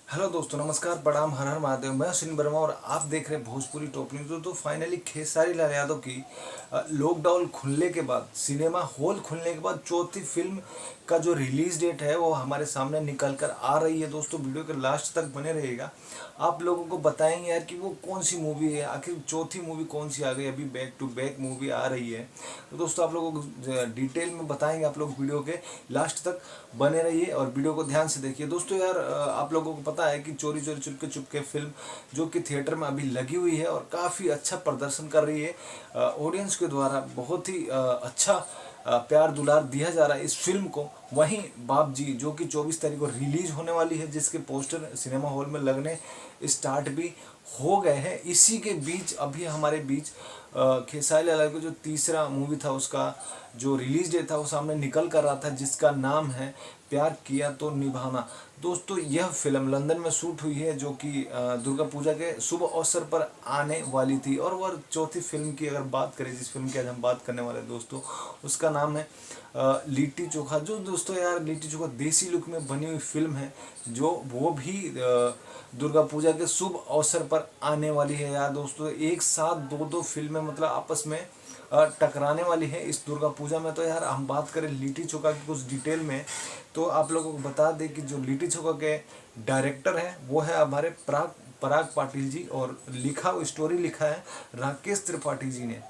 Hello दोस्तों, नमस्कार, प्रणाम, हर हर महादेव। मैं अश्विन वर्मा और आप देख रहे हैं भोजपुरी टॉप न्यूज। तो फाइनली खेसारी लाल यादव की लॉकडाउन खुलने के बाद, सिनेमा हॉल खुलने के बाद चौथी फिल्म का जो रिलीज डेट है वो हमारे सामने निकल कर आ रही है। दोस्तों वीडियो के लास्ट तक बने रहिएगा, आप लोगों को बताएंगे यार कि वो कौन सी मूवी है, आखिर चौथी मूवी कौन सी आ गई। अभी बैक टू बैक मूवी आ रही है, तो दोस्तों आप लोगों को डिटेल में बताएंगे। आप लोग वीडियो के लास्ट तक बने रहिए और वीडियो को ध्यान से देखिए। दोस्तों यार आप लोगों को पता है कि चोरी चोरी चुपके चुपके फिल्म जो कि थिएटर में अभी लगी हुई है और काफ़ी अच्छा प्रदर्शन कर रही है, ऑडियंस के द्वारा बहुत ही अच्छा प्यार दुलार दिया जा रहा है इस फिल्म को। वहीं बाप जी जो कि 24 तारीख को रिलीज होने वाली है, जिसके पोस्टर सिनेमा हॉल में लगने स्टार्ट भी हो गए हैं। इसी के बीच अभी हमारे बीच खेसारी लाल का जो तीसरा मूवी था उसका जो रिलीज डेट था वो सामने निकल कर रहा था, जिसका नाम है प्यार किया तो निभाना। दोस्तों यह फिल्म लंदन में शूट हुई है, जो कि दुर्गा पूजा के शुभ अवसर पर आने वाली थी। और वह चौथी फिल्म की अगर बात करें, जिस फिल्म की आज हम बात करने वाले हैं दोस्तों, उसका नाम है लिट्टी चोखा। जो दोस्तों यार लिट्टी चोखा देसी लुक में बनी हुई फिल्म है, जो वो भी दुर्गा पूजा के शुभ अवसर पर आने वाली है। यार दोस्तों एक साथ दो दो फिल्में मतलब आपस में टकराने वाली है इस दुर्गा पूजा में। तो यार हम बात करें लिट्टी चोखा की कुछ डिटेल में, तो आप लोगों को बता दें कि जो लिट्टी चोखा के डायरेक्टर हैं वो है हमारे पराग पराग पाटिल जी, और स्टोरी लिखा है राकेश त्रिपाठी जी ने।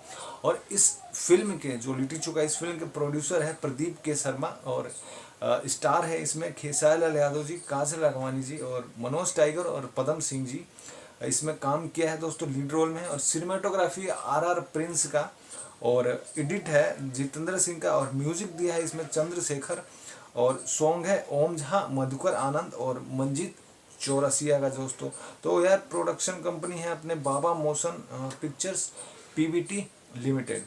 और इस फिल्म के जो लिट्टी चोखा, इस फिल्म के प्रोड्यूसर है प्रदीप के शर्मा, और स्टार है इसमें खेसारी लाल यादव जी, काजल राघवानी जी और मनोज टाइगर और पदम सिंह जी इसमें काम किया है दोस्तों, लीड रोल में। और सिनेमाटोग्राफी आर प्रिंस का, और एडिट है जितेंद्र सिंह का, और म्यूजिक दिया है इसमें चंद्रशेखर, और सॉन्ग है ओम झा, मधुकर आनंद और मंजीत चौरसिया का दोस्तों। तो यार प्रोडक्शन कंपनी है अपने Baba motion pictures PVT limited.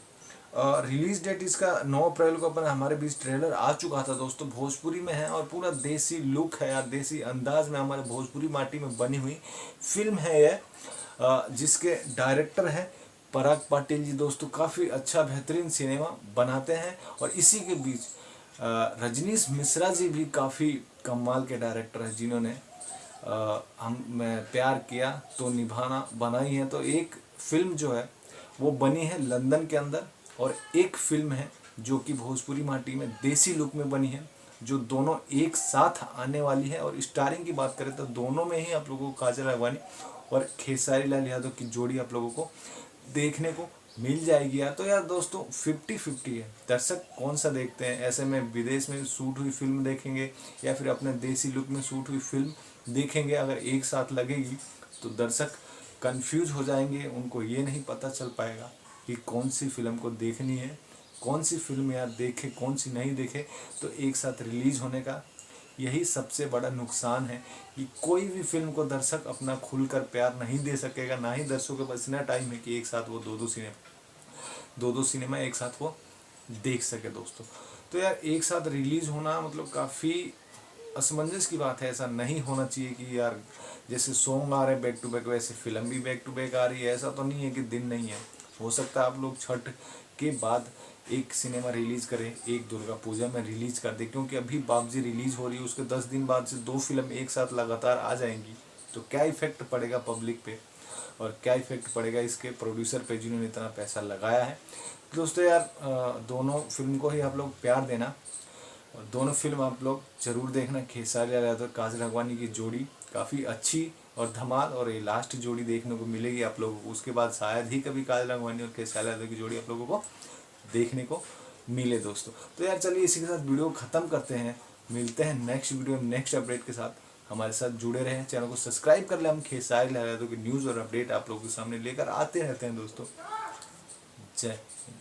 Release date इसका 9 अप्रैल को अपन हमारे बीच ट्रेलर आ चुका था दोस्तों, भोजपुरी में है और पूरा देसी लुक है यार, देसी अंदाज में हमारे भोजपुरी माटी में बनी हुई फिल्म है यह, जिसके डायरेक्टर है पराग पाटिल जी। दोस्तों काफ़ी अच्छा बेहतरीन सिनेमा बनाते हैं। और इसी के बीच रजनीश मिश्रा जी भी काफ़ी कमाल के डायरेक्टर हैं, जिन्होंने हम मैं प्यार किया तो निभाना बनाई है। तो एक फिल्म जो है वो बनी है लंदन के अंदर, और एक फिल्म है जो कि भोजपुरी माटी में देसी लुक में बनी है, जो दोनों एक साथ आने वाली है। और स्टारिंग की बात करें तो दोनों में ही आप लोगों को काजल राघवानी और खेसारी लाल यादव की जोड़ी आप लोगों को देखने को मिल जाएगी। यार तो यार दोस्तों 50-50 है, दर्शक कौन सा देखते हैं, ऐसे में विदेश में शूट हुई फिल्म देखेंगे या फिर अपने देसी लुक में शूट हुई फिल्म देखेंगे। अगर एक साथ लगेगी तो दर्शक कंफ्यूज हो जाएंगे, उनको ये नहीं पता चल पाएगा कि कौन सी फिल्म को देखनी है, कौन सी फिल्म यार देखे, कौन सी नहीं देखे। तो एक साथ रिलीज होने का यही सबसे बड़ा नुकसान है कि कोई भी फिल्म को दर्शक अपना खुलकर प्यार नहीं दे सकेगा, ना ही दर्शकों के पास इतना टाइम है कि एक साथ वो दो दो सिनेमा एक साथ वो देख सके दोस्तों। तो यार एक साथ रिलीज होना मतलब काफ़ी असमंजस की बात है। ऐसा नहीं होना चाहिए कि यार जैसे सॉन्ग आ रहे हैं बैक टू बैक, वैसे फिल्म भी बैक टू बैक आ रही है। ऐसा तो नहीं है कि दिन नहीं है, हो सकता है आप लोग छठ के बाद एक सिनेमा रिलीज करें, एक दुर्गा पूजा में रिलीज कर दे, क्योंकि अभी बाबजी रिलीज हो रही है, उसके 10 दिन बाद से 2 फिल्म एक साथ लगातार आ जाएंगी। तो क्या इफेक्ट पड़ेगा पब्लिक पे, और क्या इफेक्ट पड़ेगा इसके प्रोड्यूसर पे जिन्होंने इतना पैसा लगाया है। दोस्तों यार दोनों फिल्म को ही आप लोग प्यार देना, और दोनों फिल्म आप लोग जरूर देखना। खेसारी लाल यादव काजल राघवानी की जोड़ी काफ़ी अच्छी और धमाल, और ये लास्ट जोड़ी देखने को मिलेगी आप लोगों को। उसके बाद शायद ही कभी काजल राघवानी और खेसारी लाल यादव की जोड़ी आप लोगों को देखने को मिले दोस्तों। तो यार चलिए इसी के साथ वीडियो ख़त्म करते हैं, मिलते हैं नेक्स्ट वीडियो नेक्स्ट अपडेट के साथ। हमारे साथ जुड़े रहें, चैनल को सब्सक्राइब कर ले। हम खेसारी लाल यादव की न्यूज़ और अपडेट आप लोगों के सामने लेकर आते रहते हैं दोस्तों। जय हिंद।